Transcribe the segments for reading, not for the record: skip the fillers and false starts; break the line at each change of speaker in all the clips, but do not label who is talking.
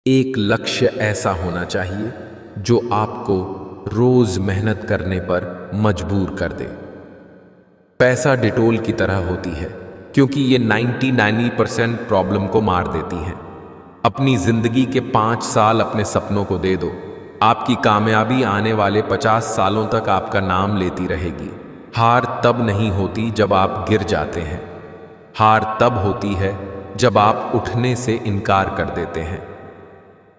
एक लक्ष्य ऐसा होना चाहिए जो आपको रोज मेहनत करने पर मजबूर कर दे। पैसा डिटोल की तरह होती है क्योंकि ये 99% प्रॉब्लम को मार देती है। अपनी जिंदगी के 5 साल अपने सपनों को दे दो, आपकी कामयाबी आने वाले 50 सालों तक आपका नाम लेती रहेगी। हार तब नहीं होती जब आप गिर जाते हैं, हार तब होती है जब आप उठने से इनकार कर देते हैं।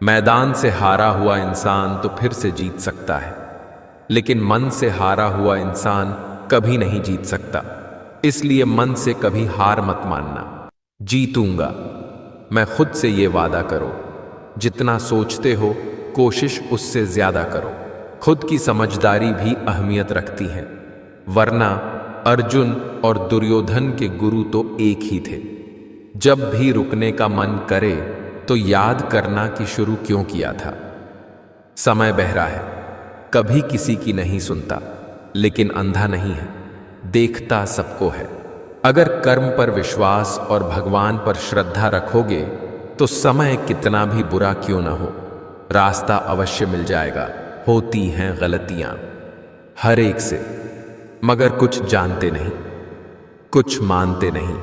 मैदान से हारा हुआ इंसान तो फिर से जीत सकता है, लेकिन मन से हारा हुआ इंसान कभी नहीं जीत सकता। इसलिए मन से कभी हार मत मानना। जीतूंगा, मैं खुद से ये वादा करो। जितना सोचते हो कोशिश उससे ज्यादा करो। खुद की समझदारी भी अहमियत रखती है, वरना अर्जुन और दुर्योधन के गुरु तो एक ही थे। जब भी रुकने का मन करे तो याद करना कि शुरू क्यों किया था। समय बहरा है, कभी किसी की नहीं सुनता, लेकिन अंधा नहीं है, देखता सबको है। अगर कर्म पर विश्वास और भगवान पर श्रद्धा रखोगे तो समय कितना भी बुरा क्यों ना हो, रास्ता अवश्य मिल जाएगा। होती हैं गलतियां हर एक से, मगर कुछ जानते नहीं, कुछ मानते नहीं।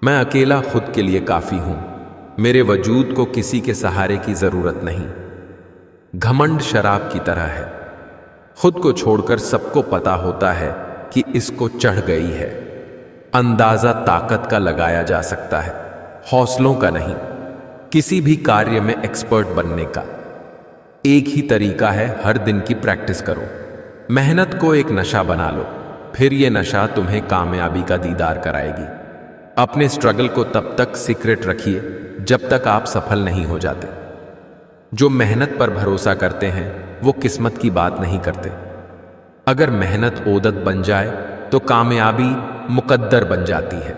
मैं अकेला खुद के लिए काफी हूं, मेरे वजूद को किसी के सहारे की जरूरत नहीं। घमंड शराब की तरह है, खुद को छोड़कर सबको पता होता है कि इसको चढ़ गई है। अंदाजा ताकत का लगाया जा सकता है, हौसलों का नहीं। किसी भी कार्य में एक्सपर्ट बनने का एक ही तरीका है, हर दिन की प्रैक्टिस करो। मेहनत को एक नशा बना लो, फिर यह नशा तुम्हें कामयाबी का दीदार कराएगी। अपने स्ट्रगल को तब तक सीक्रेट रखिए जब तक आप सफल नहीं हो जाते। जो मेहनत पर भरोसा करते हैं वो किस्मत की बात नहीं करते। अगर मेहनत ओदत बन जाए तो कामयाबी मुकद्दर बन जाती है।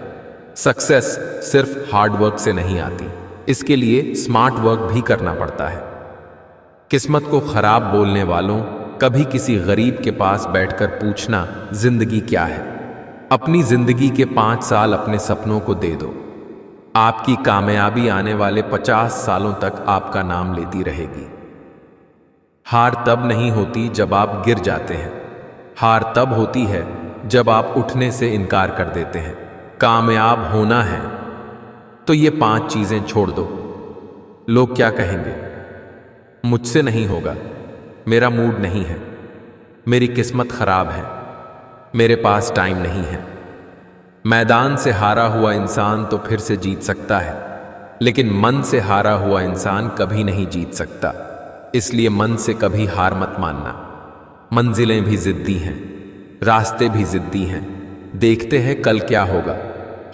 सक्सेस सिर्फ हार्ड वर्क से नहीं आती, इसके लिए स्मार्ट वर्क भी करना पड़ता है। किस्मत को खराब बोलने वालों कभी किसी गरीब के पास बैठकर पूछना जिंदगी क्या है। अपनी जिंदगी के 5 साल अपने सपनों को दे दो, आपकी कामयाबी आने वाले 50 सालों तक आपका नाम लेती रहेगी। हार तब नहीं होती जब आप गिर जाते हैं, हार तब होती है जब आप उठने से इनकार कर देते हैं। कामयाब होना है तो ये 5 चीजें छोड़ दो। लोग क्या कहेंगे, मुझसे नहीं होगा, मेरा मूड नहीं है, मेरी किस्मत खराब है, मेरे पास टाइम नहीं है। मैदान से हारा हुआ इंसान तो फिर से जीत सकता है, लेकिन मन से हारा हुआ इंसान कभी नहीं जीत सकता। इसलिए मन से कभी हार मत मानना। मंजिलें भी जिद्दी हैं, रास्ते भी जिद्दी हैं, देखते हैं कल क्या होगा।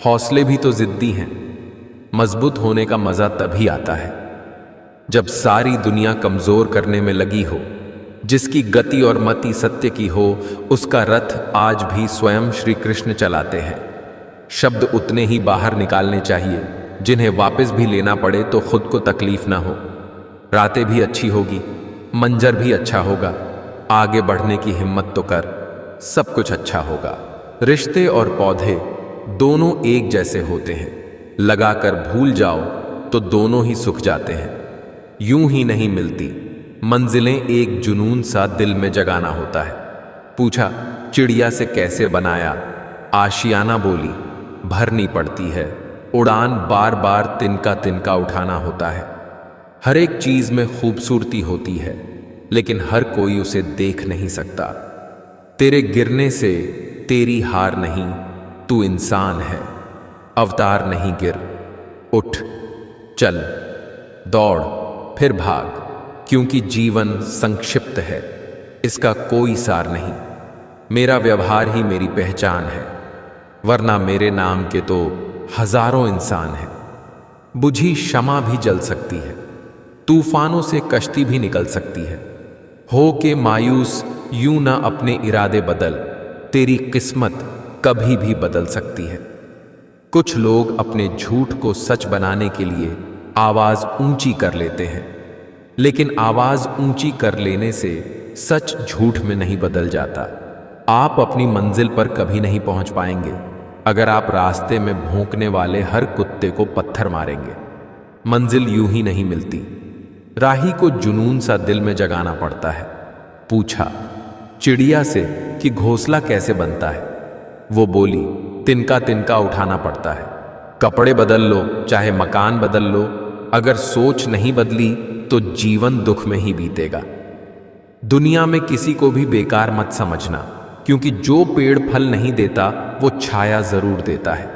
हौसले भी तो जिद्दी हैं। मजबूत होने का मजा तभी आता है जब सारी दुनिया कमजोर करने में लगी हो। जिसकी गति और मति सत्य की हो, उसका रथ आज भी स्वयं श्री कृष्ण चलाते हैं। शब्द उतने ही बाहर निकालने चाहिए जिन्हें वापस भी लेना पड़े तो खुद को तकलीफ ना हो। रातें भी अच्छी होगी, मंजर भी अच्छा होगा। आगे बढ़ने की हिम्मत तो कर, सब कुछ अच्छा होगा। रिश्ते और पौधे दोनों एक जैसे होते हैं, लगाकर भूल जाओ तो दोनों ही सूख जाते हैं। यूं ही नहीं मिलती मंजिलें, एक जुनून सा दिल में जगाना होता है। पूछा चिड़िया से कैसे बनाया, आशियाना बोली भरनी पड़ती है। उड़ान बार बार तिनका तिनका उठाना होता है। हर एक चीज में खूबसूरती होती है, लेकिन हर कोई उसे देख नहीं सकता। तेरे गिरने से तेरी हार नहीं, तू इंसान है। अवतार नहीं गिर, उठ, चल, दौड़, फिर भाग, क्योंकि जीवन संक्षिप्त है, इसका कोई सार नहीं। मेरा व्यवहार ही मेरी पहचान है, वरना मेरे नाम के तो हजारों इंसान हैं। बुझी शमा भी जल सकती है, तूफानों से कश्ती भी निकल सकती है। हो के मायूस यूं ना अपने इरादे बदल, तेरी किस्मत कभी भी बदल सकती है। कुछ लोग अपने झूठ को सच बनाने के लिए आवाज ऊंची कर लेते हैं, लेकिन आवाज ऊंची कर लेने से सच झूठ में नहीं बदल जाता। आप अपनी मंजिल पर कभी नहीं पहुंच पाएंगे अगर आप रास्ते में भौंकने वाले हर कुत्ते को पत्थर मारेंगे। मंजिल यूं ही नहीं मिलती, राही को जुनून सा दिल में जगाना पड़ता है। पूछा चिड़िया से कि घोंसला कैसे बनता है। वो बोली तिनका तिनका उठाना पड़ता है। कपड़े बदल लो चाहे मकान बदल लो, अगर सोच नहीं बदली तो जीवन दुख में ही बीतेगा। दुनिया में किसी को भी बेकार मत समझना, क्योंकि जो पेड़ फल नहीं देता वो छाया जरूर देता है।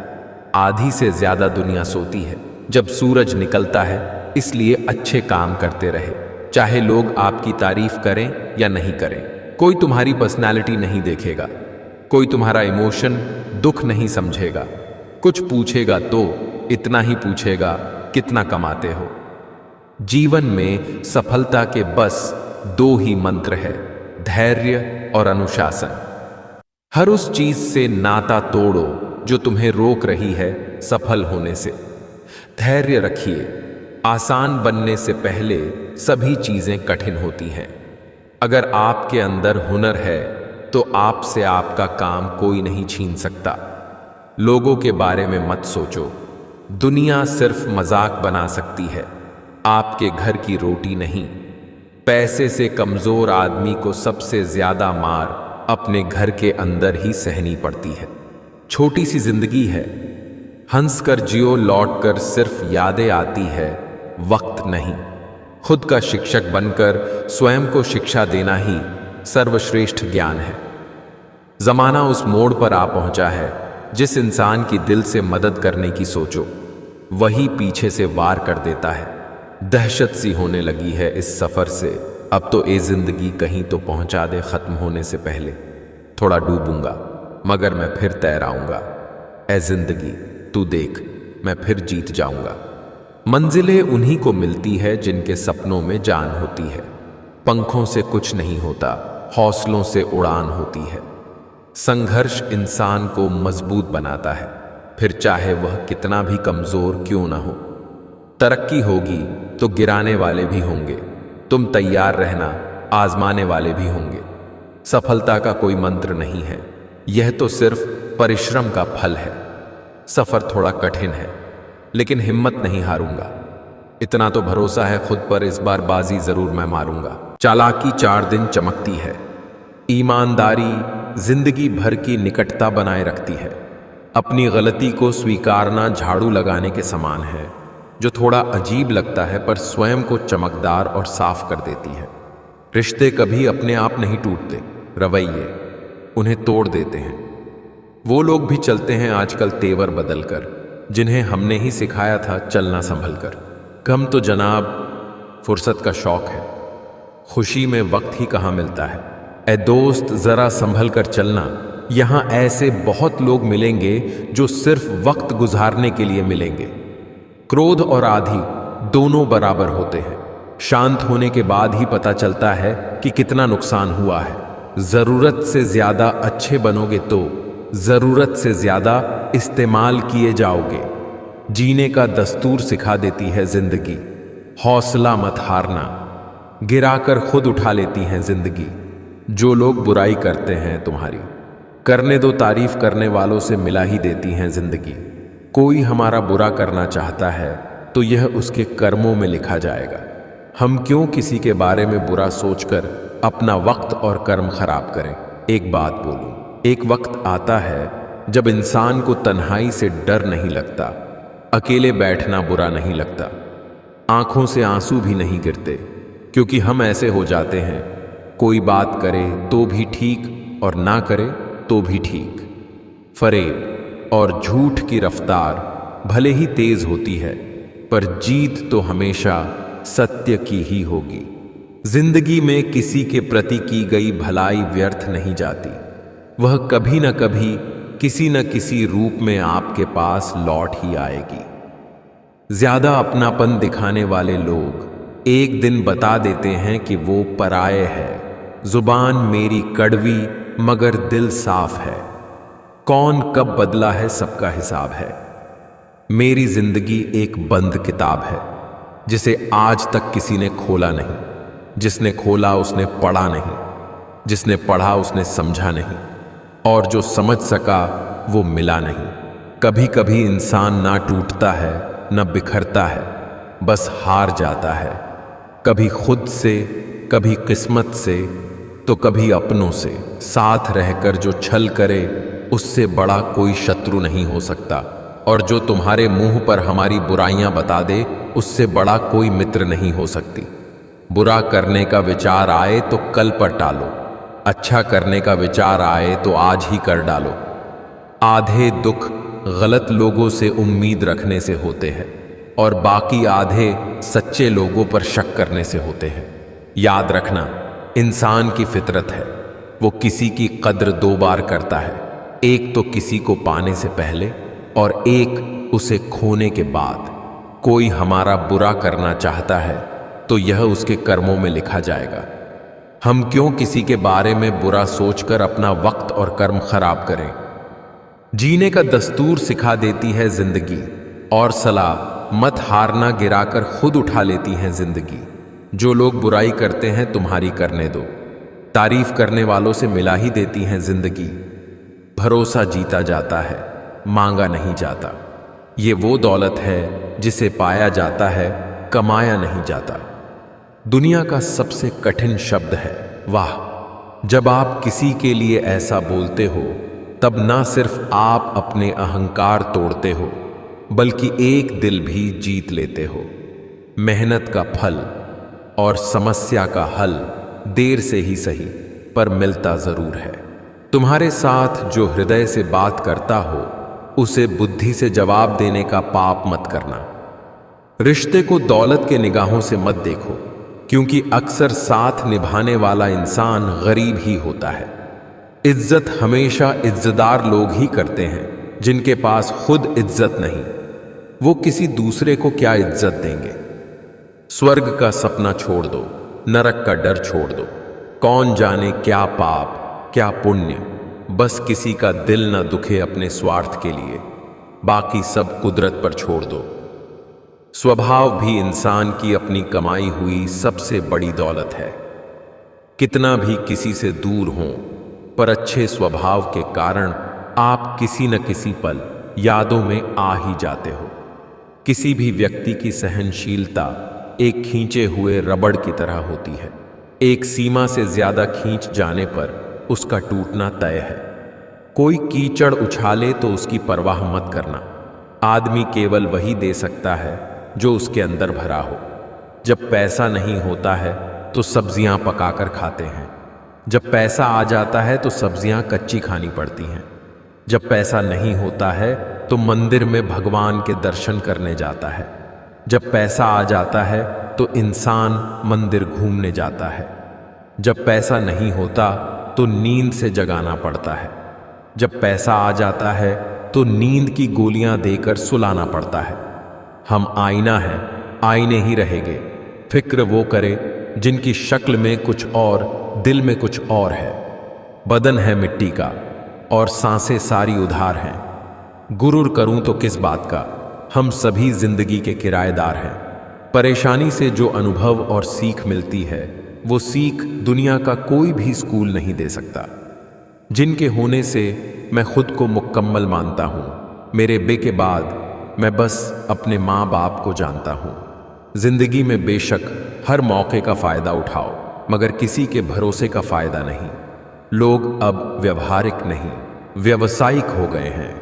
आधी से ज्यादा दुनिया सोती है जब सूरज निकलता है, इसलिए अच्छे काम करते रहे, चाहे लोग आपकी तारीफ करें या नहीं करें। कोई तुम्हारी पर्सनालिटी नहीं देखेगा, कोई तुम्हारा इमोशन दुख नहीं समझेगा। कुछ पूछेगा तो इतना ही पूछेगा कितना कमाते हो। जीवन में सफलता के बस दो ही मंत्र है, धैर्य और अनुशासन। हर उस चीज से नाता तोड़ो जो तुम्हें रोक रही है सफल होने से। धैर्य रखिए, आसान बनने से पहले सभी चीजें कठिन होती हैं। अगर आपके अंदर हुनर है तो आपसे आपका काम कोई नहीं छीन सकता। लोगों के बारे में मत सोचो, दुनिया सिर्फ मजाक बना सकती है, आपके घर की रोटी नहीं। पैसे से कमजोर आदमी को सबसे ज्यादा मार अपने घर के अंदर ही सहनी पड़ती है। छोटी सी जिंदगी है, हंस कर जियो, लौट कर सिर्फ यादें आती है, वक्त नहीं। खुद का शिक्षक बनकर स्वयं को शिक्षा देना ही सर्वश्रेष्ठ ज्ञान है। जमाना उस मोड़ पर आ पहुंचा है, जिस इंसान की दिल से मदद करने की सोचो वही पीछे से वार कर देता है। दहशत सी होने लगी है इस सफर से, अब तो ये जिंदगी कहीं तो पहुंचा दे खत्म होने से पहले। थोड़ा डूबूंगा मगर मैं फिर तैराऊंगा, ए जिंदगी तू देख मैं फिर जीत जाऊंगा। मंजिलें उन्हीं को मिलती है जिनके सपनों में जान होती है। पंखों से कुछ नहीं होता, हौसलों से उड़ान होती है। संघर्ष इंसान को मजबूत बनाता है, फिर चाहे वह कितना भी कमजोर क्यों ना हो। तरक्की होगी तो गिराने वाले भी होंगे, तुम तैयार रहना, आजमाने वाले भी होंगे। सफलता का कोई मंत्र नहीं है, यह तो सिर्फ परिश्रम का फल है। सफर थोड़ा कठिन है लेकिन हिम्मत नहीं हारूंगा। इतना तो भरोसा है खुद पर, इस बार बाजी जरूर मैं मारूंगा। चालाकी 4 दिन चमकती है, ईमानदारी जिंदगी भर की निकटता बनाए रखती है। अपनी गलती को स्वीकारना झाड़ू लगाने के समान है, जो थोड़ा अजीब लगता है पर स्वयं को चमकदार और साफ कर देती है। रिश्ते कभी अपने आप नहीं टूटते, रवैये उन्हें तोड़ देते हैं। वो लोग भी चलते हैं आजकल तेवर बदलकर, जिन्हें हमने ही सिखाया था चलना संभल कर। गम तो जनाब फुर्सत का शौक है, खुशी में वक्त ही कहाँ मिलता है। ए दोस्त जरा संभल कर चलना, यहां ऐसे बहुत लोग मिलेंगे जो सिर्फ वक्त गुजारने के लिए मिलेंगे। क्रोध और आधी दोनों बराबर होते हैं, शांत होने के बाद ही पता चलता है कि कितना नुकसान हुआ है। जरूरत से ज्यादा अच्छे बनोगे तो जरूरत से ज्यादा इस्तेमाल किए जाओगे। जीने का दस्तूर सिखा देती है जिंदगी, हौसला मत हारना। गिराकर खुद उठा लेती है जिंदगी। जो लोग बुराई करते हैं तुम्हारी, करने दो, तारीफ करने वालों से मिला ही देती हैं जिंदगी। कोई हमारा बुरा करना चाहता है तो यह उसके कर्मों में लिखा जाएगा। हम क्यों किसी के बारे में बुरा सोचकर अपना वक्त और कर्म खराब करें। एक बात बोलूं, एक वक्त आता है जब इंसान को तन्हाई से डर नहीं लगता, अकेले बैठना बुरा नहीं लगता, आंखों से आंसू भी नहीं गिरते, क्योंकि हम ऐसे हो जाते हैं, कोई बात करे तो भी ठीक और ना करे तो भी ठीक। फरेब और झूठ की रफ्तार भले ही तेज होती है, पर जीत तो हमेशा सत्य की ही होगी। जिंदगी में किसी के प्रति की गई भलाई व्यर्थ नहीं जाती, वह कभी न कभी किसी न किसी रूप में आपके पास लौट ही आएगी। ज्यादा अपनापन दिखाने वाले लोग एक दिन बता देते हैं कि वो पराये है। जुबान मेरी कड़वी मगर दिल साफ है, कौन कब बदला है सबका हिसाब है। मेरी जिंदगी एक बंद किताब है, जिसे आज तक किसी ने खोला नहीं। जिसने खोला उसने पढ़ा नहीं, जिसने पढ़ा उसने समझा नहीं, और जो समझ सका वो मिला नहीं। कभी कभी इंसान ना टूटता है न बिखरता है, बस हार जाता है। कभी खुद से, कभी किस्मत से, तो कभी अपनों से। साथ रहकर जो छल करे उससे बड़ा कोई शत्रु नहीं हो सकता, और जो तुम्हारे मुंह पर हमारी बुराइयां बता दे उससे बड़ा कोई मित्र नहीं हो सकती। बुरा करने का विचार आए तो कल पर टालो, अच्छा करने का विचार आए तो आज ही कर डालो। आधे दुख गलत लोगों से उम्मीद रखने से होते हैं और बाकी आधे सच्चे लोगों पर शक करने से होते हैं। याद रखना, इंसान की फितरत है, वो किसी की कद्र दो बार करता है, एक तो किसी को पाने से पहले और एक उसे खोने के बाद। कोई हमारा बुरा करना चाहता है तो यह उसके कर्मों में लिखा जाएगा। हम क्यों किसी के बारे में बुरा सोचकर अपना वक्त और कर्म खराब करें। जीने का दस्तूर सिखा देती है जिंदगी, और सलाह मत हारना गिराकर खुद उठा लेती है जिंदगी। जो लोग बुराई करते हैं तुम्हारी करने दो, तारीफ करने वालों से मिला ही देती है जिंदगी। भरोसा जीता जाता है, मांगा नहीं जाता। ये वो दौलत है जिसे पाया जाता है, कमाया नहीं जाता। दुनिया का सबसे कठिन शब्द है वाह। जब आप किसी के लिए ऐसा बोलते हो तब ना सिर्फ आप अपने अहंकार तोड़ते हो बल्कि एक दिल भी जीत लेते हो। मेहनत का फल और समस्या का हल देर से ही सही पर मिलता जरूर है। तुम्हारे साथ जो हृदय से बात करता हो उसे बुद्धि से जवाब देने का पाप मत करना। रिश्ते को दौलत के निगाहों से मत देखो, क्योंकि अक्सर साथ निभाने वाला इंसान गरीब ही होता है। इज्जत हमेशा इज्जतदार लोग ही करते हैं जिनके पास खुद इज्जत नहीं। वो किसी दूसरे को क्या इज्जत देंगे। स्वर्ग का सपना छोड़ दो, नरक का डर छोड़ दो। कौन जाने क्या पाप क्या पुण्य, बस किसी का दिल न दुखे अपने स्वार्थ के लिए। बाकी सब कुदरत पर छोड़ दो। स्वभाव भी इंसान की अपनी कमाई हुई सबसे बड़ी दौलत है। कितना भी किसी से दूर हों, पर अच्छे स्वभाव के कारण आप किसी न किसी पल यादों में आ ही जाते हो। किसी भी व्यक्ति की सहनशीलता एक खींचे हुए रबड़ की तरह होती है। एक सीमा से ज्यादा खींच जाने पर उसका टूटना तय है। कोई कीचड़ उछाले तो उसकी परवाह मत करना। आदमी केवल वही दे सकता है जो उसके अंदर भरा हो। जब पैसा नहीं होता है तो सब्जियां पकाकर खाते हैं। जब पैसा आ जाता है तो सब्जियां कच्ची खानी पड़ती हैं। जब पैसा नहीं होता है तो मंदिर में भगवान के दर्शन करने जाता है। जब पैसा आ जाता है तो इंसान मंदिर घूमने जाता है। जब पैसा नहीं होता तो नींद से जगाना पड़ता है। जब पैसा आ जाता है तो नींद की गोलियां देकर सुलाना पड़ता है। हम आईना हैं, आईने ही रहेंगे। फिक्र वो करे जिनकी शक्ल में कुछ और दिल में कुछ और है। बदन है मिट्टी का और सांसें सारी उधार हैं। गुरूर करूं तो किस बात का, हम सभी जिंदगी के किराएदार हैं। परेशानी से जो अनुभव और सीख मिलती है वो सीख दुनिया का कोई भी स्कूल नहीं दे सकता। जिनके होने से मैं खुद को मुकम्मल मानता हूँ। मेरे बे के बाद मैं बस अपने माँ बाप को जानता हूँ। जिंदगी में बेशक हर मौके का फायदा उठाओ, मगर किसी के भरोसे का फायदा नहीं। लोग अब व्यवहारिक नहीं व्यवसायिक हो गए हैं।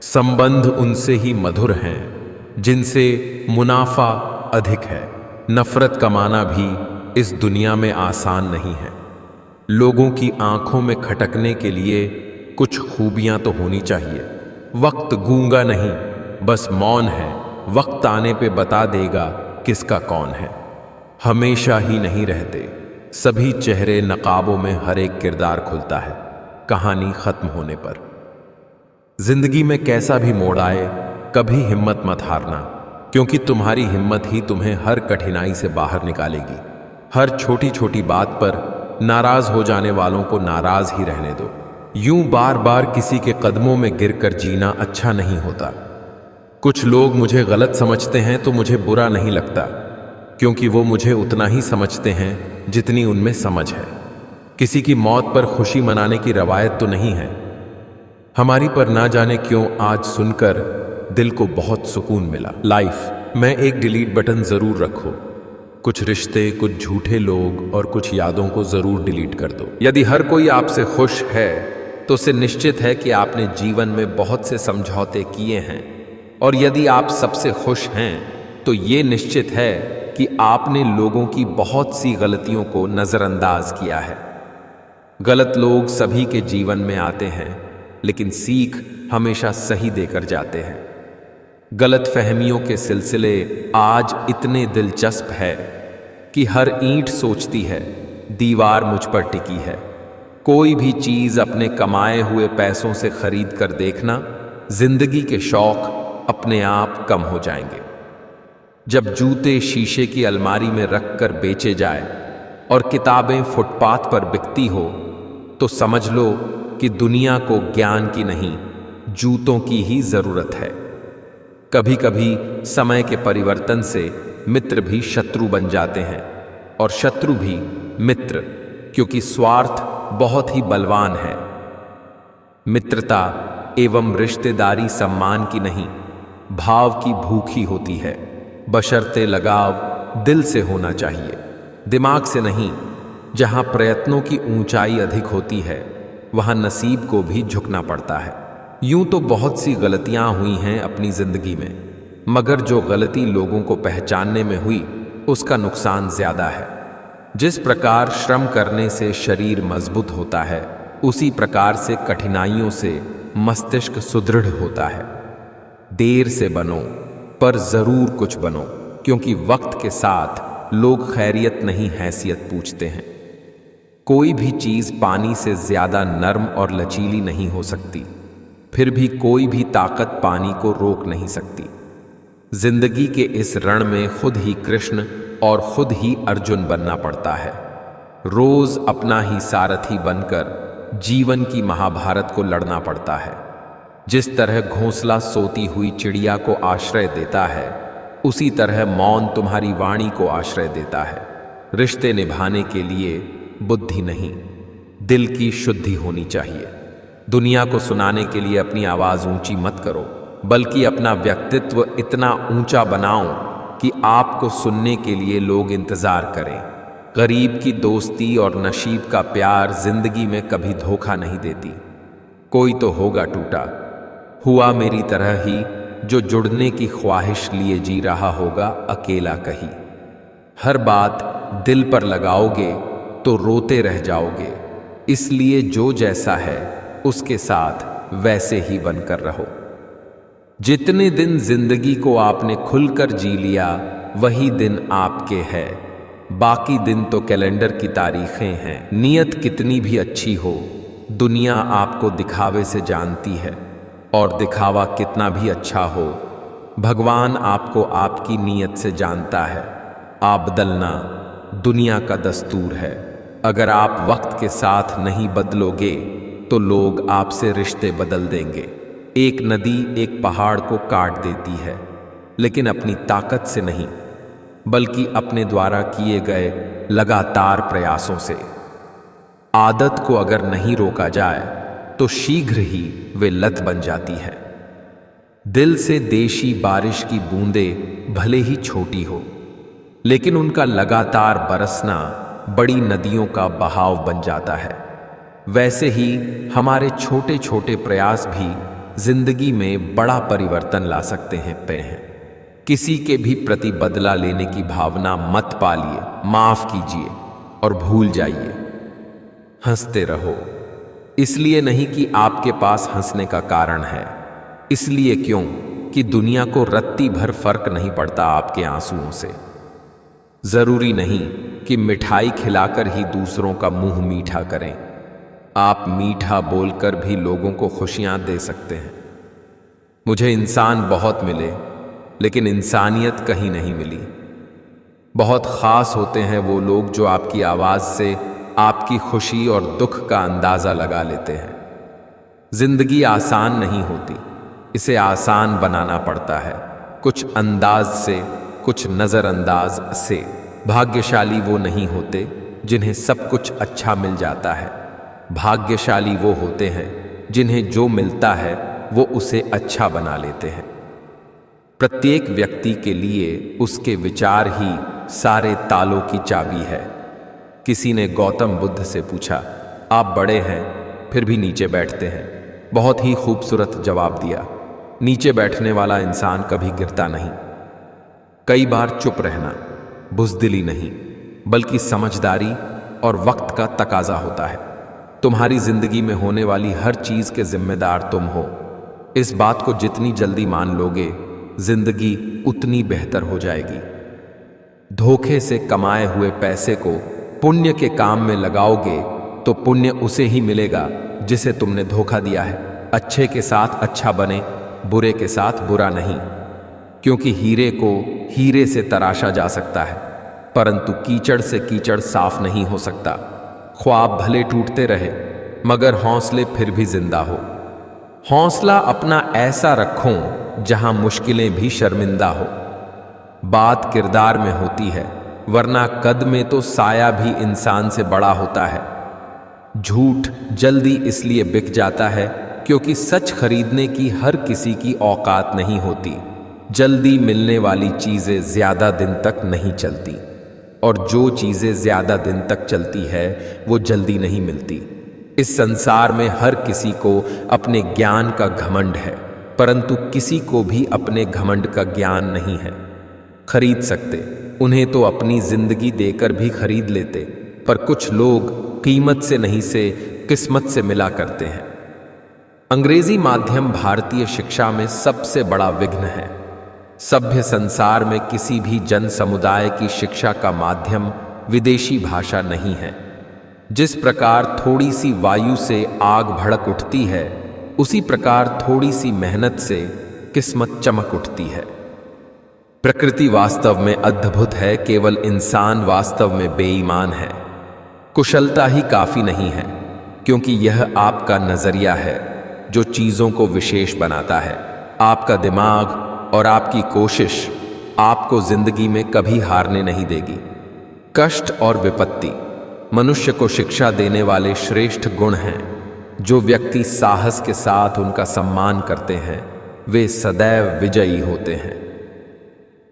संबंध उनसे ही मधुर हैं जिनसे मुनाफा अधिक है। नफरत कमाना भी इस दुनिया में आसान नहीं है। लोगों की आंखों में खटकने के लिए कुछ खूबियां तो होनी चाहिए। वक्त गूंगा नहीं, बस मौन है। वक्त आने पे बता देगा किसका कौन है। हमेशा ही नहीं रहते सभी चेहरे, नकाबों में हर एक किरदार खुलता है कहानी खत्म होने पर। जिंदगी में कैसा भी मोड़ आए, कभी हिम्मत मत हारना, क्योंकि तुम्हारी हिम्मत ही तुम्हें हर कठिनाई से बाहर निकालेगी। हर छोटी छोटी बात पर नाराज हो जाने वालों को नाराज ही रहने दो। यूं बार बार किसी के कदमों में गिरकर जीना अच्छा नहीं होता। कुछ लोग मुझे गलत समझते हैं तो मुझे बुरा नहीं लगता, क्योंकि वो मुझे उतना ही समझते हैं जितनी उनमें समझ है। किसी की मौत पर खुशी मनाने की रवायत तो नहीं है हमारी, पर ना जाने क्यों आज सुनकर दिल को बहुत सुकून मिला। लाइफ में एक डिलीट बटन जरूर रखो। कुछ रिश्ते, कुछ झूठे लोग और कुछ यादों को जरूर डिलीट कर दो। यदि हर कोई आपसे खुश है तो उसे निश्चित है कि आपने जीवन में बहुत से समझौते किए हैं, और यदि आप सबसे खुश हैं तो ये निश्चित है कि आपने लोगों की बहुत सी गलतियों को नजरअंदाज किया है। गलत लोग सभी के जीवन में आते हैं, लेकिन सीख हमेशा सही देकर जाते हैं। गलत फहमियों के सिलसिले आज इतने दिलचस्प है कि हर ईंट सोचती है दीवार मुझ पर टिकी है। कोई भी चीज अपने कमाए हुए पैसों से खरीद कर देखना, जिंदगी के शौक अपने आप कम हो जाएंगे। जब जूते शीशे की अलमारी में रखकर बेचे जाए और किताबें फुटपाथ पर बिकती हो तो समझ लो कि दुनिया को ज्ञान की नहीं, जूतों की ही जरूरत है। कभी कभी समय के परिवर्तन से मित्र भी शत्रु बन जाते हैं और शत्रु भी मित्र, क्योंकि स्वार्थ बहुत ही बलवान है। मित्रता एवं रिश्तेदारी सम्मान की नहीं, भाव की भूखी होती है। बशर्ते लगाव दिल से होना चाहिए, दिमाग से नहीं। जहां प्रयत्नों की ऊंचाई अधिक होती है वहां नसीब को भी झुकना पड़ता है। यूं तो बहुत सी गलतियां हुई हैं अपनी जिंदगी में, मगर जो गलती लोगों को पहचानने में हुई उसका नुकसान ज्यादा है। जिस प्रकार श्रम करने से शरीर मजबूत होता है, उसी प्रकार से कठिनाइयों से मस्तिष्क सुदृढ़ होता है। देर से बनो पर जरूर कुछ बनो, क्योंकि वक्त के साथ लोग खैरियत नहीं हैसियत पूछते हैं। कोई भी चीज पानी से ज्यादा नर्म और लचीली नहीं हो सकती, फिर भी कोई भी ताकत पानी को रोक नहीं सकती। जिंदगी के इस रण में खुद ही कृष्ण और खुद ही अर्जुन बनना पड़ता है। रोज अपना ही सारथी बनकर जीवन की महाभारत को लड़ना पड़ता है। जिस तरह घोंसला सोती हुई चिड़िया को आश्रय देता है, उसी तरह मौन तुम्हारी वाणी को आश्रय देता है। रिश्ते निभाने के लिए बुद्धि नहीं, दिल की शुद्धि होनी चाहिए। दुनिया को सुनाने के लिए अपनी आवाज ऊंची मत करो, बल्कि अपना व्यक्तित्व इतना ऊंचा बनाओ कि आपको सुनने के लिए लोग इंतजार करें। गरीब की दोस्ती और नसीब का प्यार जिंदगी में कभी धोखा नहीं देती। कोई तो होगा टूटा हुआ मेरी तरह ही, जो जुड़ने की ख्वाहिश लिए जी रहा होगा अकेला कहीं। हर बात दिल पर लगाओगे तो रोते रह जाओगे, इसलिए जो जैसा है उसके साथ वैसे ही बनकर रहो। जितने दिन जिंदगी को आपने खुलकर जी लिया वही दिन आपके हैं, बाकी दिन तो कैलेंडर की तारीखें हैं। नीयत कितनी भी अच्छी हो, दुनिया आपको दिखावे से जानती है, और दिखावा कितना भी अच्छा हो, भगवान आपको आपकी नीयत से जानता है। आप बदलना दुनिया का दस्तूर है। अगर आप वक्त के साथ नहीं बदलोगे तो लोग आपसे रिश्ते बदल देंगे। एक नदी एक पहाड़ को काट देती है, लेकिन अपनी ताकत से नहीं, बल्कि अपने द्वारा किए गए लगातार प्रयासों से। आदत को अगर नहीं रोका जाए तो शीघ्र ही वे लत बन जाती है। दिल से देशी बारिश की बूंदें भले ही छोटी हो, लेकिन उनका लगातार बरसना बड़ी नदियों का बहाव बन जाता है। वैसे ही हमारे छोटे छोटे प्रयास भी जिंदगी में बड़ा परिवर्तन ला सकते हैं। किसी के भी प्रति बदला लेने की भावना मत पालिए, माफ कीजिए और भूल जाइए। हंसते रहो, इसलिए नहीं कि आपके पास हंसने का कारण है, इसलिए क्यों कि दुनिया को रत्ती भर फर्क नहीं पड़ता आपके आंसुओं से। जरूरी नहीं कि मिठाई खिलाकर ही दूसरों का मुंह मीठा करें। आप मीठा बोलकर भी लोगों को खुशियां दे सकते हैं। मुझे इंसान बहुत मिले, लेकिन इंसानियत कहीं नहीं मिली। बहुत खास होते हैं वो लोग जो आपकी आवाज से आपकी खुशी और दुख का अंदाजा लगा लेते हैं। जिंदगी आसान नहीं होती, इसे आसान बनाना पड़ता है, कुछ अंदाज से, कुछ नजरअंदाज से। भाग्यशाली वो नहीं होते जिन्हें सब कुछ अच्छा मिल जाता है। भाग्यशाली वो होते हैं जिन्हें जो मिलता है वो उसे अच्छा बना लेते हैं। प्रत्येक व्यक्ति के लिए उसके विचार ही सारे तालों की चाबी है। किसी ने गौतम बुद्ध से पूछा, आप बड़े हैं फिर भी नीचे बैठते हैं। बहुत ही खूबसूरत जवाब दिया। नीचे बैठने वाला इंसान कभी गिरता नहीं। कई बार चुप रहना बुज़दिली नहीं बल्कि समझदारी और वक्त का तकाजा होता है। तुम्हारी जिंदगी में होने वाली हर चीज के जिम्मेदार तुम हो। इस बात को जितनी जल्दी मान लोगे, जिंदगी उतनी बेहतर हो जाएगी। धोखे से कमाए हुए पैसे को पुण्य के काम में लगाओगे तो पुण्य उसे ही मिलेगा जिसे तुमने धोखा दिया है। अच्छे के साथ अच्छा बने, बुरे के साथ बुरा नहीं, क्योंकि हीरे को हीरे से तराशा जा सकता है, परंतु कीचड़ से कीचड़ साफ नहीं हो सकता। ख्वाब भले टूटते रहे मगर हौसले फिर भी जिंदा हो। हौसला अपना ऐसा रखो जहां मुश्किलें भी शर्मिंदा हो। बात किरदार में होती है, वरना कद में तो साया भी इंसान से बड़ा होता है। झूठ जल्दी इसलिए बिक जाता है क्योंकि सच खरीदने की हर किसी की औकात नहीं होती। जल्दी मिलने वाली चीजें ज्यादा दिन तक नहीं चलती, और जो चीजें ज्यादा दिन तक चलती है वो जल्दी नहीं मिलती। इस संसार में हर किसी को अपने ज्ञान का घमंड है, परंतु किसी को भी अपने घमंड का ज्ञान नहीं है। खरीद सकते, उन्हें तो अपनी जिंदगी देकर भी खरीद लेते, पर कुछ लोग कीमत से नहीं से किस्मत से मिला करते हैं। अंग्रेजी माध्यम भारतीय शिक्षा में सबसे बड़ा विघ्न है। सभ्य संसार में किसी भी जन समुदाय की शिक्षा का माध्यम विदेशी भाषा नहीं है। जिस प्रकार थोड़ी सी वायु से आग भड़क उठती है, उसी प्रकार थोड़ी सी मेहनत से किस्मत चमक उठती है। प्रकृति वास्तव में अद्भुत है, केवल इंसान वास्तव में बेईमान है। कुशलता ही काफी नहीं है, क्योंकि यह आपका नजरिया है जो चीजों को विशेष बनाता है। आपका दिमाग और आपकी कोशिश आपको जिंदगी में कभी हारने नहीं देगी। कष्ट और विपत्ति मनुष्य को शिक्षा देने वाले श्रेष्ठ गुण हैं। जो व्यक्ति साहस के साथ उनका सम्मान करते हैं, वे सदैव विजयी होते हैं।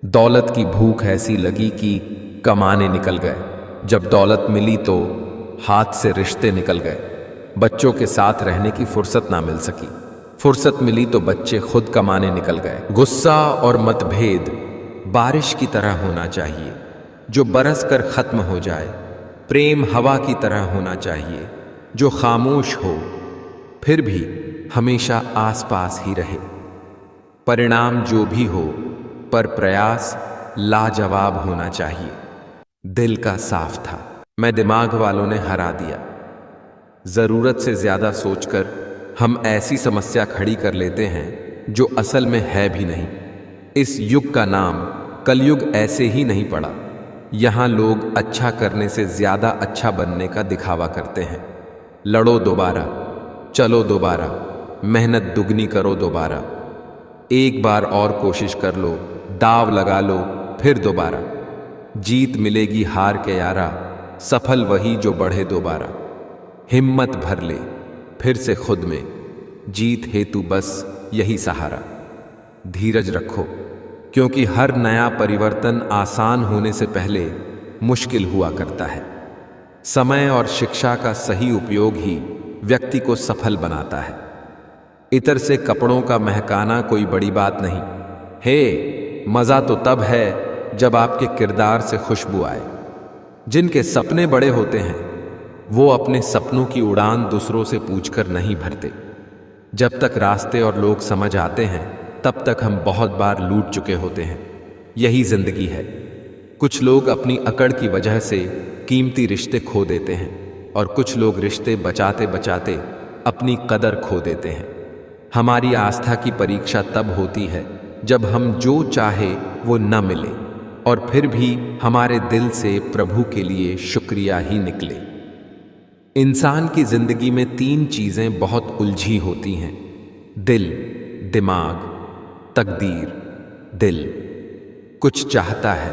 दौलत की भूख ऐसी लगी कि कमाने निकल गए। जब दौलत मिली तो हाथ से रिश्ते निकल गए। बच्चों के साथ रहने की फुर्सत ना मिल सकी। फुर्सत मिली तो बच्चे खुद कमाने निकल गए। गुस्सा और मतभेद बारिश की तरह होना चाहिए, जो बरस कर खत्म हो जाए। प्रेम हवा की तरह होना चाहिए, जो खामोश हो फिर भी हमेशा आसपास ही रहे। परिणाम जो भी हो, पर प्रयास लाजवाब होना चाहिए। दिल का साफ था, मैं दिमाग वालों ने हरा दिया। जरूरत से ज्यादा सोचकर हम ऐसी समस्या खड़ी कर लेते हैं जो असल में है भी नहीं। इस युग का नाम कलयुग ऐसे ही नहीं पड़ा। यहाँ लोग अच्छा करने से ज्यादा अच्छा बनने का दिखावा करते हैं। लड़ो दोबारा, चलो दोबारा, मेहनत दुगनी करो दोबारा। एक बार और कोशिश कर लो, दाव लगा लो फिर दोबारा। जीत मिलेगी हार के यारा, सफल वही जो बढ़े दोबारा। हिम्मत भर ले फिर से खुद में, जीत हेतु बस यही सहारा। धीरज रखो, क्योंकि हर नया परिवर्तन आसान होने से पहले मुश्किल हुआ करता है। समय और शिक्षा का सही उपयोग ही व्यक्ति को सफल बनाता है। इतर से कपड़ों का महकाना कोई बड़ी बात नहीं। हे, मजा तो तब है जब आपके किरदार से खुशबू आए। जिनके सपने बड़े होते हैं वो अपने सपनों की उड़ान दूसरों से पूछकर नहीं भरते। जब तक रास्ते और लोग समझ आते हैं तब तक हम बहुत बार लूट चुके होते हैं। यही जिंदगी है। कुछ लोग अपनी अकड़ की वजह से कीमती रिश्ते खो देते हैं, और कुछ लोग रिश्ते बचाते बचाते अपनी कदर खो देते हैं। हमारी आस्था की परीक्षा तब होती है जब हम जो चाहे वो न मिले, और फिर भी हमारे दिल से प्रभु के लिए शुक्रिया ही निकले। इंसान की जिंदगी में 3 चीजें बहुत उलझी होती हैं: दिल, दिमाग, तकदीर। दिल कुछ चाहता है,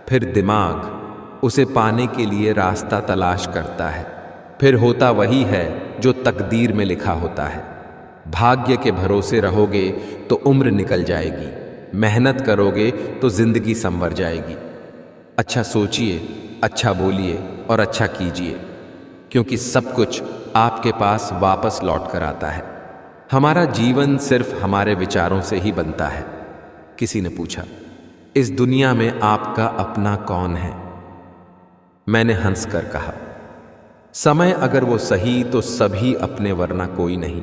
फिर दिमाग उसे पाने के लिए रास्ता तलाश करता है, फिर होता वही है जो तकदीर में लिखा होता है। भाग्य के भरोसे रहोगे तो उम्र निकल जाएगी, मेहनत करोगे तो जिंदगी संवर जाएगी। अच्छा सोचिए, अच्छा बोलिए और अच्छा कीजिए, क्योंकि सब कुछ आपके पास वापस लौट कर आता है। हमारा जीवन सिर्फ हमारे विचारों से ही बनता है। किसी ने पूछा, इस दुनिया में आपका अपना कौन है? मैंने हंसकर कहा, समय अगर वो सही तो सभी अपने, वरना कोई नहीं।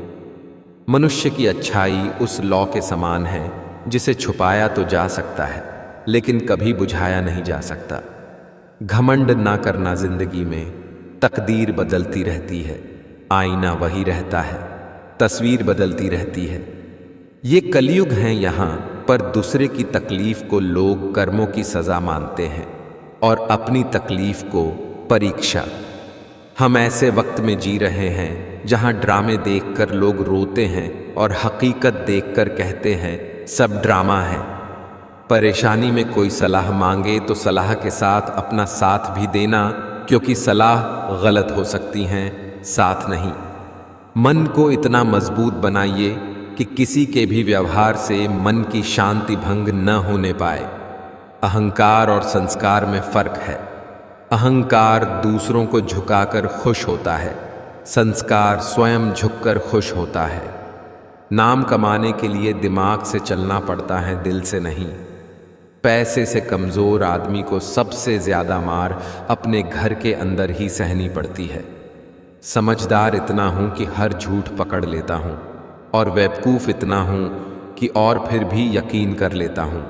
मनुष्य की अच्छाई उस लौ के समान है जिसे छुपाया तो जा सकता है, लेकिन कभी बुझाया नहीं जा सकता। घमंड ना करना जिंदगी में, तकदीर बदलती रहती है, आईना वही रहता है, तस्वीर बदलती रहती है। ये कलयुग है यहाँ पर दूसरे की तकलीफ को लोग कर्मों की सजा मानते हैं और अपनी तकलीफ को परीक्षा। हम ऐसे वक्त में जी रहे हैं जहाँ ड्रामे देखकर लोग रोते हैं और हकीकत देखकर कहते हैं सब ड्रामा है। परेशानी में कोई सलाह मांगे तो सलाह के साथ अपना साथ भी देना, क्योंकि सलाह गलत हो सकती है, साथ नहीं। मन को इतना मजबूत बनाइए कि किसी के भी व्यवहार से मन की शांति भंग न होने पाए। अहंकार और संस्कार में फर्क है। अहंकार दूसरों को झुकाकर खुश होता है, संस्कार स्वयं झुककर खुश होता है। नाम कमाने के लिए दिमाग से चलना पड़ता है, दिल से नहीं। पैसे से कमज़ोर आदमी को सबसे ज़्यादा मार अपने घर के अंदर ही सहनी पड़ती है। समझदार इतना हूँ कि हर झूठ पकड़ लेता हूँ, और बेवकूफ़ इतना हूँ कि और फिर भी यकीन कर लेता हूँ।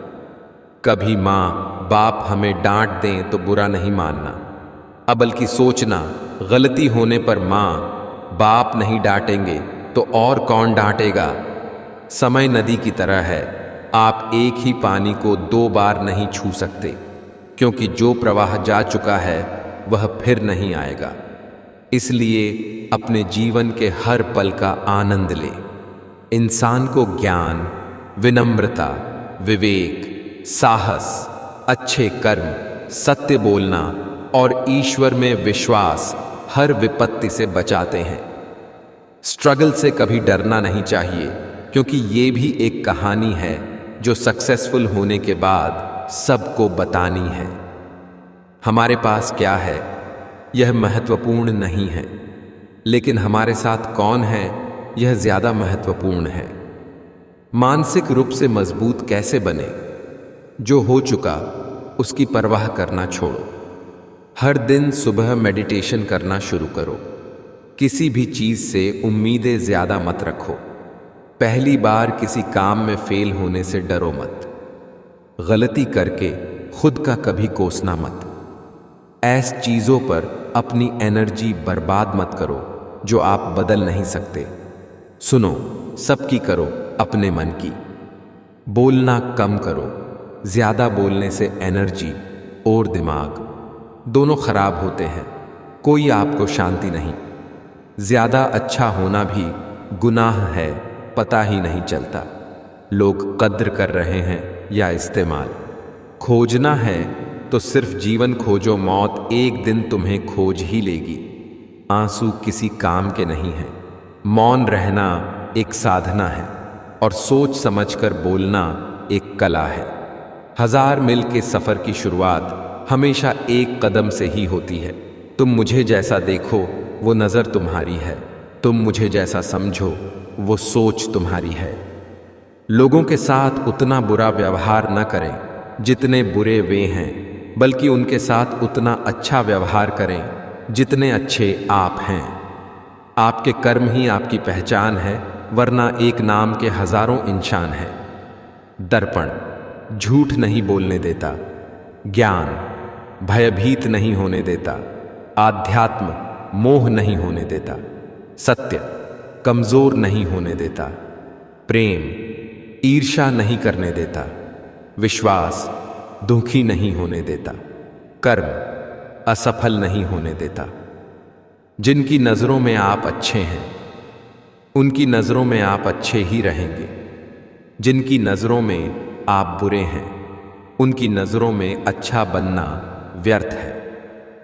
कभी माँ बाप हमें डांट दें तो बुरा नहीं मानना, बल्कि सोचना गलती होने पर माँ बाप नहीं डांटेंगे तो और कौन डांटेगा। समय नदी की तरह है, आप एक ही पानी को 2 बार नहीं छू सकते, क्योंकि जो प्रवाह जा चुका है वह फिर नहीं आएगा। इसलिए अपने जीवन के हर पल का आनंद ले। इंसान को ज्ञान, विनम्रता, विवेक, साहस, अच्छे कर्म, सत्य बोलना और ईश्वर में विश्वास हर विपत्ति से बचाते हैं। स्ट्रगल से कभी डरना नहीं चाहिए, क्योंकि ये भी एक कहानी है जो सक्सेसफुल होने के बाद सबको बतानी है। हमारे पास क्या है यह महत्वपूर्ण नहीं है, लेकिन हमारे साथ कौन है यह ज्यादा महत्वपूर्ण है। मानसिक रूप से मजबूत कैसे बने? जो हो चुका उसकी परवाह करना छोड़ो। हर दिन सुबह मेडिटेशन करना शुरू करो। किसी भी चीज से उम्मीदें ज्यादा मत रखो। पहली बार किसी काम में फेल होने से डरो मत। गलती करके खुद का कभी कोसना मत। ऐसी चीजों पर अपनी एनर्जी बर्बाद मत करो जो आप बदल नहीं सकते। सुनो, सबकी करो, अपने मन की। बोलना कम करो। ज्यादा बोलने से एनर्जी और दिमाग दोनों खराब होते हैं। कोई आपको शांति नहीं। ज्यादा अच्छा होना भी गुनाह है, पता ही नहीं चलता। लोग कद्र कर रहे हैं या इस्तेमाल। खोजना है तो सिर्फ जीवन खोजो, मौत एक दिन तुम्हें खोज ही लेगी। आंसू किसी काम के नहीं हैं। मौन रहना एक साधना है और सोच समझकर बोलना एक कला है। 1000 मील के सफर की शुरुआत हमेशा एक कदम से ही होती है। तुम मुझे जैसा देखो वो नजर तुम्हारी है, तुम मुझे जैसा समझो वो सोच तुम्हारी है। लोगों के साथ उतना बुरा व्यवहार न करें जितने बुरे वे हैं, बल्कि उनके साथ उतना अच्छा व्यवहार करें जितने अच्छे आप हैं। आपके कर्म ही आपकी पहचान है, वरना एक नाम के हजारों इंसान हैं। दर्पण झूठ नहीं बोलने देता। ज्ञान भयभीत नहीं होने देता। आध्यात्म मोह नहीं होने देता। सत्य कमजोर नहीं होने देता। प्रेम ईर्ष्या नहीं करने देता। विश्वास दुखी नहीं होने देता। कर्म असफल नहीं होने देता। जिनकी नजरों में आप अच्छे हैं उनकी नजरों में आप अच्छे ही रहेंगे। जिनकी नजरों में आप बुरे हैं उनकी नजरों में अच्छा बनना व्यर्थ है,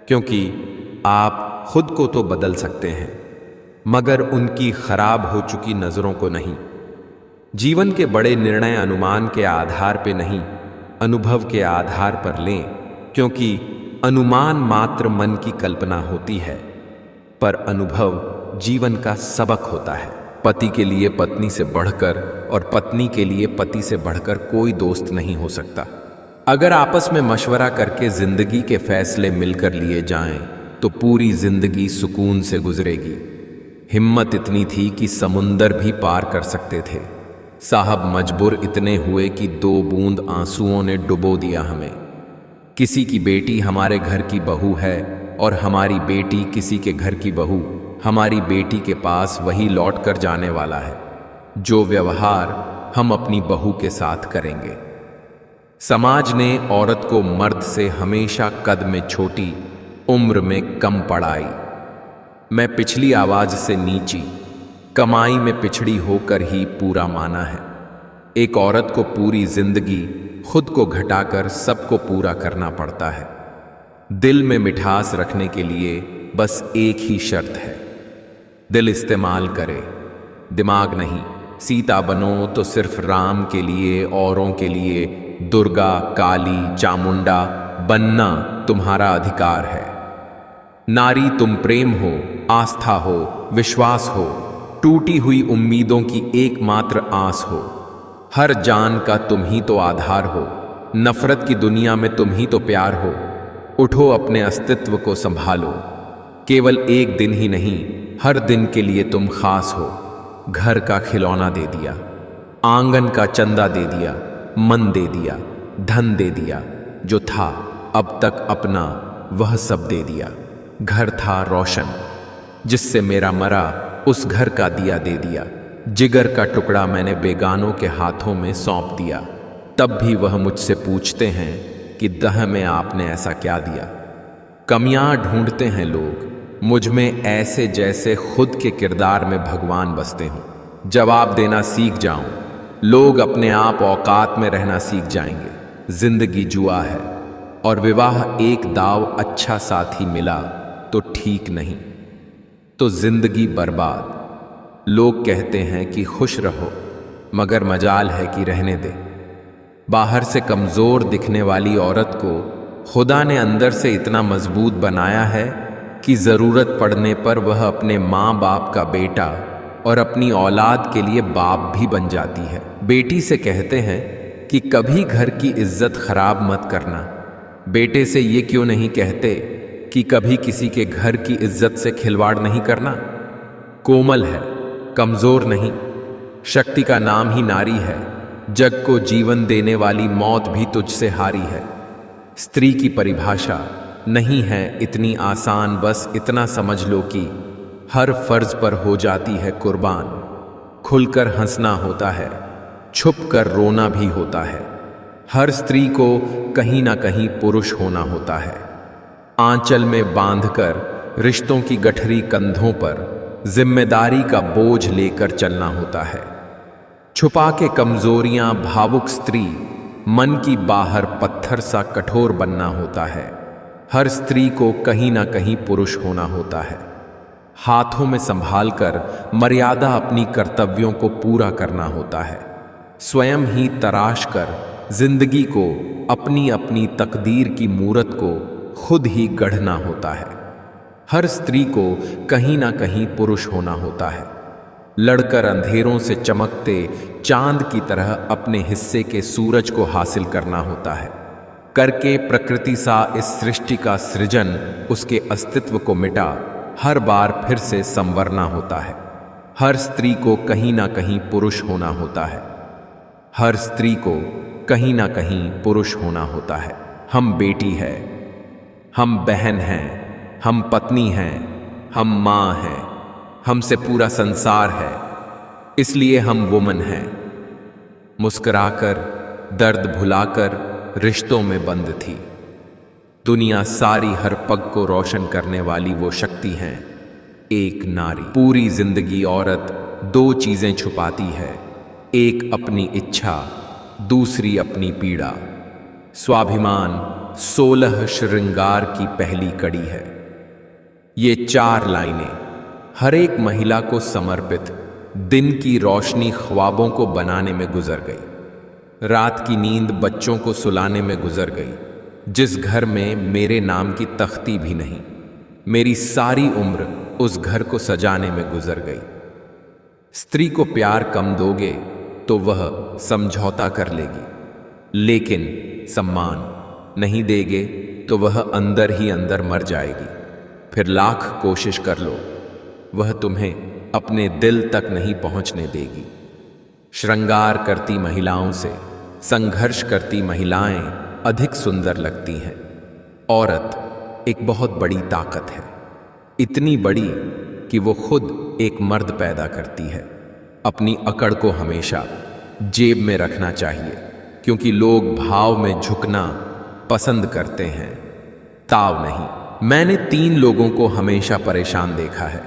क्योंकि आप खुद को तो बदल सकते हैं मगर उनकी खराब हो चुकी नजरों को नहीं। जीवन के बड़े निर्णय अनुमान के आधार पर नहीं, अनुभव के आधार पर लें, क्योंकि अनुमान मात्र मन की कल्पना होती है, पर अनुभव जीवन का सबक होता है। पति के लिए पत्नी से बढ़कर और पत्नी के लिए पति से बढ़कर कोई दोस्त नहीं हो सकता। अगर आपस में मशवरा करके जिंदगी के फैसले मिलकर लिए जाएं, तो पूरी जिंदगी सुकून से गुजरेगी। हिम्मत इतनी थी कि समुंदर भी पार कर सकते थे। साहब मजबूर इतने हुए कि 2 बूंद आंसुओं ने डुबो दिया हमें। किसी की बेटी हमारे घर की बहू है और हमारी बेटी किसी के घर की बहू हमारी बेटी के पास वही लौट कर जाने वाला है जो व्यवहार हम अपनी बहू के साथ करेंगे। समाज ने औरत को मर्द से हमेशा कद में छोटी, उम्र में कम पढ़ाई, मैं पिछली आवाज से नीची, कमाई में पिछड़ी होकर ही पूरा माना है। एक औरत को पूरी जिंदगी खुद को घटाकर सबको पूरा करना पड़ता है। दिल में मिठास रखने के लिए बस एक ही शर्त है, दिल इस्तेमाल करे, दिमाग नहीं। सीता बनो तो सिर्फ राम के लिए, औरों के लिए दुर्गा, काली, चामुंडा बनना तुम्हारा अधिकार है। नारी तुम प्रेम हो, आस्था हो, विश्वास हो, टूटी हुई उम्मीदों की एकमात्र आस हो। हर जान का तुम ही तो आधार हो, नफरत की दुनिया में तुम ही तो प्यार हो। उठो, अपने अस्तित्व को संभालो, केवल एक दिन ही नहीं, हर दिन के लिए तुम खास हो। घर का खिलौना दे दिया, आंगन का चंदा दे दिया, मन दे दिया, धन दे दिया, जो था अब तक अपना वह सब दे दिया। घर था रोशन जिससे मेरा मरा, उस घर का दिया दे दिया। जिगर का टुकड़ा मैंने बेगानों के हाथों में सौंप दिया। तब भी वह मुझसे पूछते हैं कि दह में आपने ऐसा क्या दिया। कमियां ढूंढते हैं लोग मुझ में ऐसे जैसे खुद के किरदार में भगवान बसते हों। जवाब देना सीख जाऊं, लोग अपने आप औकात में रहना सीख जाएंगे। जिंदगी जुआ है और विवाह एक दाव, अच्छा साथी मिला तो ठीक नहीं तो जिंदगी बर्बाद। लोग कहते हैं कि खुश रहो, मगर मजाल है कि रहने दे। बाहर से कमजोर दिखने वाली औरत को खुदा ने अंदर से इतना मजबूत बनाया है कि जरूरत पड़ने पर वह अपने माँ बाप का बेटा और अपनी औलाद के लिए बाप भी बन जाती है। बेटी से कहते हैं कि कभी घर की इज्जत खराब मत करना। बेटे से ये क्यों नहीं कहते कि कभी किसी के घर की इज्जत से खिलवाड़ नहीं करना। कोमल है, कमजोर नहीं। शक्ति का नाम ही नारी है। जग को जीवन देने वाली मौत भी तुझसे हारी है। स्त्री की परिभाषा नहीं है इतनी आसान, बस इतना समझ लो कि हर फर्ज पर हो जाती है कुर्बान। खुलकर हंसना होता है, छुप कर रोना भी होता है। हर स्त्री को कहीं ना कहीं पुरुष होना होता है। आंचल में बांधकर रिश्तों की गठरी कंधों पर जिम्मेदारी का बोझ लेकर चलना होता है। छुपा के कमजोरियां भावुक स्त्री मन की बाहर पत्थर सा कठोर बनना होता है। हर स्त्री को कहीं ना कहीं पुरुष होना होता है। हाथों में संभाल कर मर्यादा अपनी कर्तव्यों को पूरा करना होता है। स्वयं ही तराश कर जिंदगी को, अपनी अपनी तकदीर की मूरत को खुद ही गढ़ना होता है। हर स्त्री को कहीं ना कहीं पुरुष होना होता है। लड़कर अंधेरों से चमकते चांद की तरह अपने हिस्से के सूरज को हासिल करना होता है। करके प्रकृति सा इस सृष्टि का सृजन, उसके अस्तित्व को मिटा हर बार फिर से संवरना होता है। हर स्त्री को कहीं ना कहीं पुरुष होना होता है। हर स्त्री को कहीं ना कहीं पुरुष होना होता है। हम बेटी है, हम बहन हैं, हम पत्नी हैं, हम माँ हैं, हमसे पूरा संसार है, इसलिए हम वुमन हैं। मुस्कुराकर, दर्द भुलाकर रिश्तों में बंद थी। दुनिया सारी हर पग को रोशन करने वाली वो शक्ति है, एक नारी। पूरी जिंदगी औरत 2 चीजें छुपाती है, एक अपनी इच्छा, दूसरी अपनी पीड़ा। स्वाभिमान 16 श्रृंगार की पहली कड़ी है। ये 4 लाइनें हर एक महिला को समर्पित दिन की रोशनी ख्वाबों को बनाने में गुजर गई। रात की नींद बच्चों को सुलाने में गुजर गई। जिस घर में मेरे नाम की तख्ती भी नहीं। मेरी सारी उम्र उस घर को सजाने में गुजर गई। स्त्री को प्यार कम दोगे तो वह समझौता कर लेगी, लेकिन सम्मान नहीं देगे तो वह अंदर ही अंदर मर जाएगी। फिर लाख कोशिश कर लो, वह तुम्हें अपने दिल तक नहीं पहुंचने देगी। श्रृंगार करती महिलाओं से संघर्ष करती महिलाएं अधिक सुंदर लगती हैं। औरत एक बहुत बड़ी ताकत है, इतनी बड़ी कि वो खुद एक मर्द पैदा करती है। अपनी अकड़ को हमेशा जेब में रखना चाहिए, क्योंकि लोग भाव में झुकना पसंद करते हैं, ताव नहीं। मैंने 3 लोगों को हमेशा परेशान देखा है,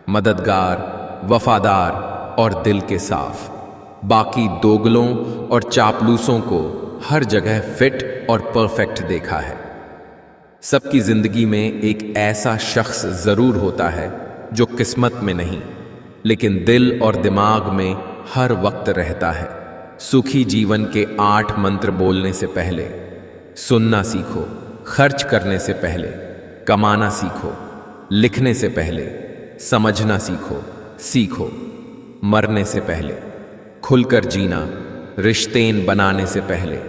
मददगार, वफादार और दिल के साफ। बाकी दोगलों और चापलूसों को हर जगह फिट और परफेक्ट देखा है। सबकी जिंदगी में एक ऐसा शख्स जरूर होता है जो किस्मत में नहीं, लेकिन दिल और दिमाग में हर वक्त रहता है। सुखी जीवन के 8 मंत्र बोलने से पहले सुनना सीखो, खर्च करने से पहले कमाना सीखो, लिखने से पहले समझना सीखो, मरने से पहले खुलकर जीना, रिश्तें बनाने से पहले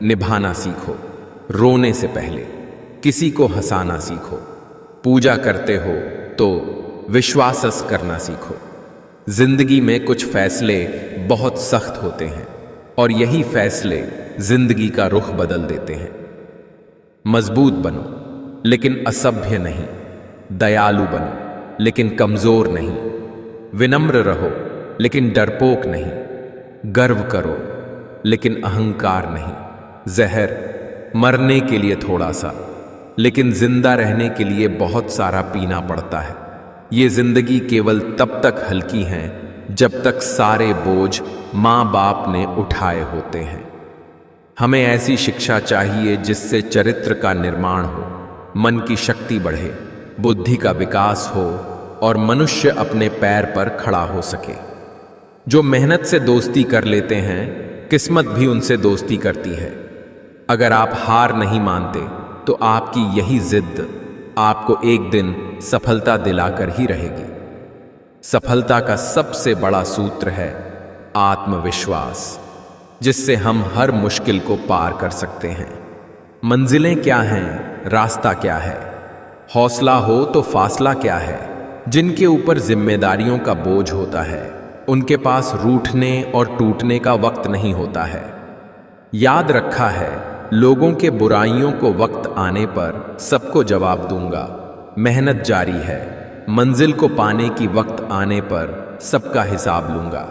निभाना सीखो, रोने से पहले किसी को हंसाना सीखो, पूजा करते हो तो विश्वास करना सीखो। जिंदगी में कुछ फैसले बहुत सख्त होते हैं और यही फैसले जिंदगी का रुख बदल देते हैं। मजबूत बनो लेकिन असभ्य नहीं, दयालु बनो लेकिन कमजोर नहीं, विनम्र रहो लेकिन डरपोक नहीं, गर्व करो लेकिन अहंकार नहीं। जहर मरने के लिए थोड़ा सा, लेकिन जिंदा रहने के लिए बहुत सारा पीना पड़ता है। ये जिंदगी केवल तब तक हल्की है जब तक सारे बोझ माँ बाप ने उठाए होते हैं। हमें ऐसी शिक्षा चाहिए जिससे चरित्र का निर्माण हो, मन की शक्ति बढ़े, बुद्धि का विकास हो और मनुष्य अपने पैर पर खड़ा हो सके। जो मेहनत से दोस्ती कर लेते हैं, किस्मत भी उनसे दोस्ती करती है। अगर आप हार नहीं मानते तो आपकी यही जिद आपको एक दिन सफलता दिलाकर ही रहेगी। सफलता का सबसे बड़ा सूत्र है आत्मविश्वास, जिससे हम हर मुश्किल को पार कर सकते हैं। मंजिलें क्या हैं, रास्ता क्या है, हौसला हो तो फासला क्या है। जिनके ऊपर जिम्मेदारियों का बोझ होता है, उनके पास रूठने और टूटने का वक्त नहीं होता है। याद रखा है, लोगों के बुराइयों को वक्त आने पर सबको जवाब दूंगा। मेहनत जारी है, मंजिल को पाने की वक्त आने पर सबका हिसाब लूंगा।